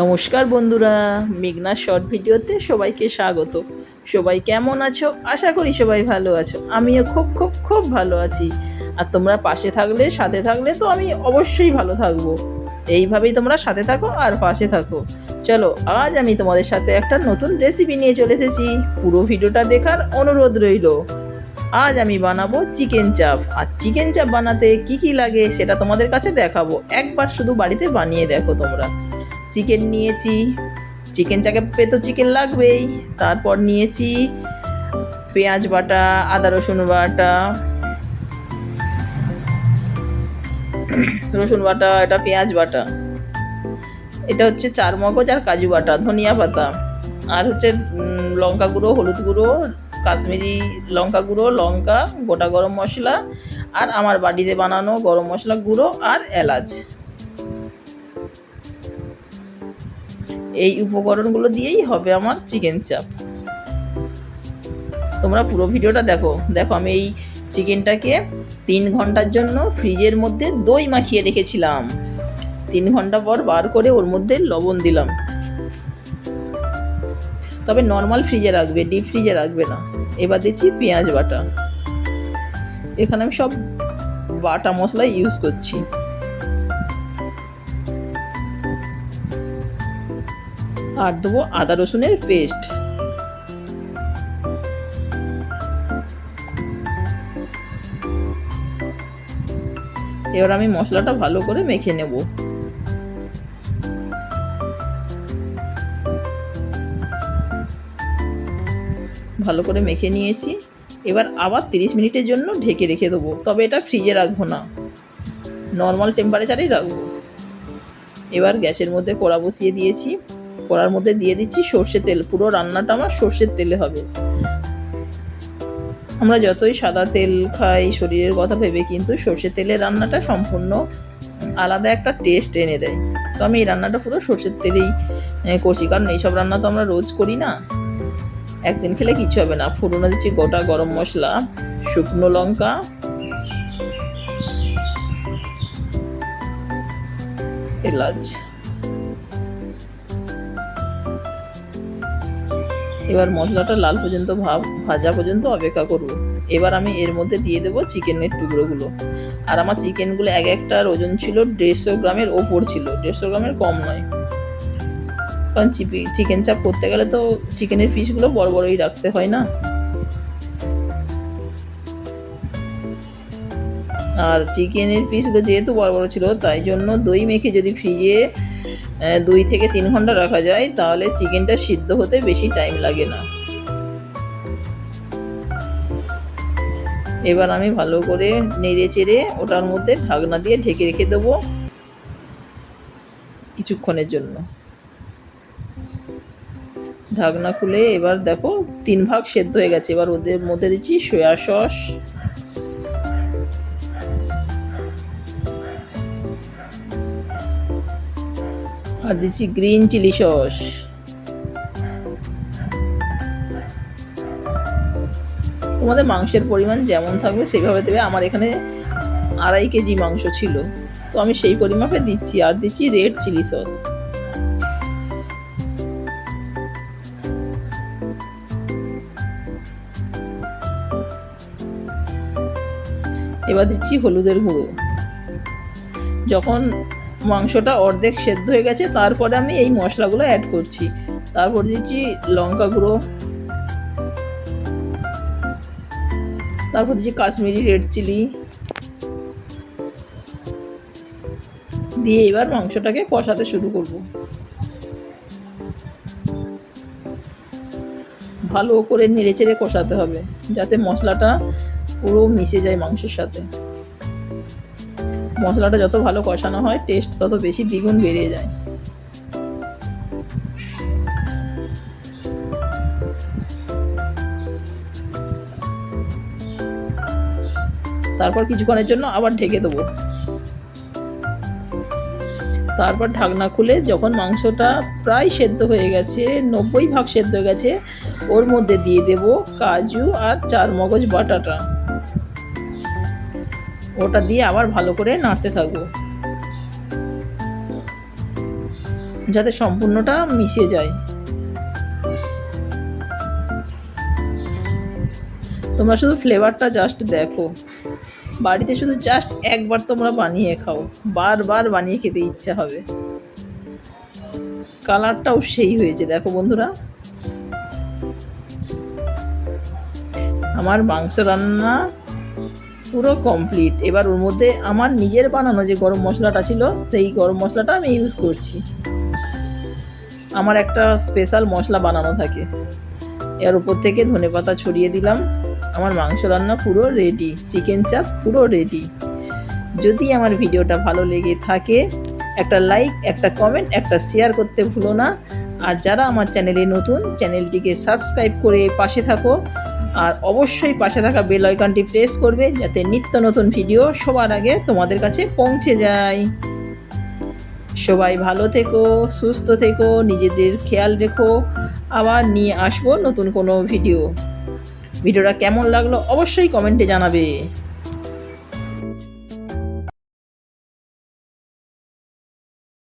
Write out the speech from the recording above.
নমস্কার বন্ধুরা, মেঘনা শর্ট ভিডিওতে সবাইকে স্বাগত। সবাই কেমন আছো? আশা করি সবাই ভালো আছো। আমিও খুব খুব খুব ভালো আছি। আর তোমরা পাশে থাকলে, সাথে থাকলে তো আমি অবশ্যই ভালো থাকবো। এইভাবেই তোমরা সাথে থাকো আর পাশে থাকো। চলো, আজ আমি তোমাদের সাথে একটা নতুন রেসিপি নিয়ে চলে এসেছি। পুরো ভিডিওটা দেখার অনুরোধ রইল। আজ আমি বানাবো চিকেন চাপ। আর চিকেন চাপ বানাতে কি কি লাগে সেটা তোমাদের কাছে দেখাবো। একবার শুধু বাড়িতে বানিয়ে দেখো তোমরা। চিকেন নিয়েছি, চিকেন চাপে তো চিকেন লাগবেই। তারপর নিয়েছি পেঁয়াজ বাটা, আদা রসুন বাটা, এটা পেঁয়াজ বাটা, এটা হচ্ছে চার মগজ আর কাজু বাটা, ধনিয়া পাতা, আর হচ্ছে লঙ্কা গুঁড়ো, হলুদ গুঁড়ো, কাশ্মীরি লঙ্কা গুঁড়ো, লঙ্কা, গোটা গরম মশলা, আর আমার বাড়িতে বানানো গরম মশলা গুঁড়ো, আর এলাচ। এই উপকরণগুলো দিয়েই হবে আমার চিকেন চাপ। তোমরা পুরো ভিডিওটা দেখো। আমি এই চিকেনটাকে 3 ঘন্টার জন্য ফ্রিজের মধ্যে দই মাখিয়ে রেখেছিলাম। 3 ঘন্টা পর বার করে ওর মধ্যে লবণ দিলাম। তবে নর্মাল ফ্রিজে রাখবে, ডিপ ফ্রিজে রাখবে না। এবার দিচ্ছি পেঁয়াজ বাটা। এখানে আমি সব বাটা মশলা ইউজ করছি। আর দেবো আদা রসুনের পেস্ট। এবার আমি মশলাটা ভালো করে মেখে নেব। ভালো করে মেখে নিয়েছি। এবার আবার 30 মিনিটের জন্য ঢেকে রেখে দেবো। তবে এটা ফ্রিজে রাখবো না, নর্মাল টেম্পারেচারেই রাখবো। এবার গ্যাসের মধ্যে কড়া বসিয়ে দিয়েছি। কড়ার মধ্যে দিয়ে দিচ্ছি সর্ষের তেল। পুরো রান্নাটা আমার সর্ষের তেলে হবে। আমরা যতই সাদা তেল খাই শরীরের কথা ভেবে, কিন্তু সর্ষের তেলের রান্নাটা সম্পূর্ণ আলাদা একটা টেস্ট এনে দেয়। তো আমি এই রান্নাটা পুরো সর্ষের তেলেই করছি, কারণ এইসব রান্না তো আমরা রোজ করি না। একদিন খেলে কিছু হবে না। ফোড়নে দিচ্ছি গোটা গরম মশলা, শুকনো লঙ্কা, এলাচ। এবার মশলাটা লাল পর্যন্ত ভাজা পর্যন্ত অপেক্ষা করব। এবার আমি এর মধ্যে দিয়ে দেবো চিকেনের টুকরোগুলো। আর আমার চিকেনগুলো এক একটার ওজন ছিল 150 গ্রামের ওপর ছিল, 150 গ্রামের কম নয়। কারণ চিকেন চাপ করতে গেলে তো চিকেনের পিসগুলো বড় বড়ই রাখতে হয় না। আর চিকেনের পিসগুলো যেহেতু বড় বড় ছিল, তাই জন্য দই মেখে যদি ফ্রিজে 2 থেকে 3 ঘন্টা রাখা যায়, তাহলে চিকেনটা সিদ্ধ হতে বেশি টাইম লাগে না। এবার আমি ভালো করে নেড়ে চেড়ে ওটার মধ্যে ঢাকনা দিয়ে ঢেকে রেখে দেবো কিছুক্ষণের জন্য। ঢাকনা খুলে এবার দেখো 3 ভাগ সেদ্ধ হয়ে গেছে। এবার ওদের মধ্যে দিচ্ছি সয়া সস, আর দিচ্ছি গ্রিন চিলি সস। তোমাদের মাংসের পরিমাণ যেমন থাকবে সেইভাবে দেবে। আমার এখানে 2.5 কেজি মাংস ছিল, তো আমি সেই পরিমাপে দিচ্ছি। আর দিচ্ছি রেড চিলি সস। এবার দিচ্ছি হলুদের গুঁড়ো। যখন মাংসটা অর্ধেক সেদ্ধ হয়ে গেছে, তারপরে আমি এই মশলাগুলো অ্যাড করছি। তারপর দিচ্ছি লঙ্কা গুঁড়ো, তারপর দিচ্ছি কাশ্মীরি রেড চিলি দিয়ে এবার মাংসটাকে কষাতে শুরু করব। ভালো করে নেড়েচেড়ে কষাতে হবে, যাতে মশলাটা পুরো মিশে যায় মাংসের সাথে। মশলাটা যত ভালো কষানো হয়, টেস্ট তত বেশি দ্বিগুণ বেড়ে যায়। তারপর কিছুক্ষণের জন্য আবার ঢেকে দেবো। তারপর ঢাকনা খুলে যখন মাংসটা প্রায় সেদ্ধ হয়ে গেছে, 90 ভাগ সেদ্ধ হয়ে গেছে, ওর মধ্যে দিয়ে দেব কাজু আর 4 মগজ বাটাটা। ওটা দিয়ে আবার ভালো করে নাড়তে থাকবো। যাতে সম্পূর্ণটা মিশে যায়। তোমরা শুধু ফ্লেভারটা জাস্ট দেখো, বাড়িতে শুধু জাস্ট একবার তোমরা বানিয়ে খাও, বারবার বানিয়ে খেতে ইচ্ছা হবে। কালারটাও সেই হয়েছে দেখো বন্ধুরা। আমার মাংস রান্না পুরো কমপ্লিট। এবার ওর মধ্যে আমার নিজের বানানো যে গরম মশলাটা ছিল সেই গরম মশলাটা আমি ইউজ করছি। আমার একটা স্পেশাল মশলা বানানো থাকে। এর উপর থেকে ধনেপাতা ছড়িয়ে দিলাম। আমার মাংস রান্না পুরো রেডি, চিকেন চাপ পুরো রেডি। যদি আমার ভিডিওটা ভালো লেগে থাকে একটা লাইক, একটা কমেন্ট, একটা শেয়ার করতে ভুলো না। আর যারা আমার চ্যানেলে নতুন, চ্যানেলটিকে সাবস্ক্রাইব করে পাশে থাকো। আর অবশ্যই পাশে থাকা বেল আইকনটি প্রেস করবে যাতে নিত্য নতুন ভিডিও সবার আগে তোমাদের কাছে পৌঁছে যায়। সবাই ভালো থেকো, সুস্থ থেকো, নিজেদের খেয়াল রেখো। আবার নিয়ে আসবো নতুন কোনো ভিডিওটা কেমন লাগলো অবশ্যই কমেন্টে জানাবে।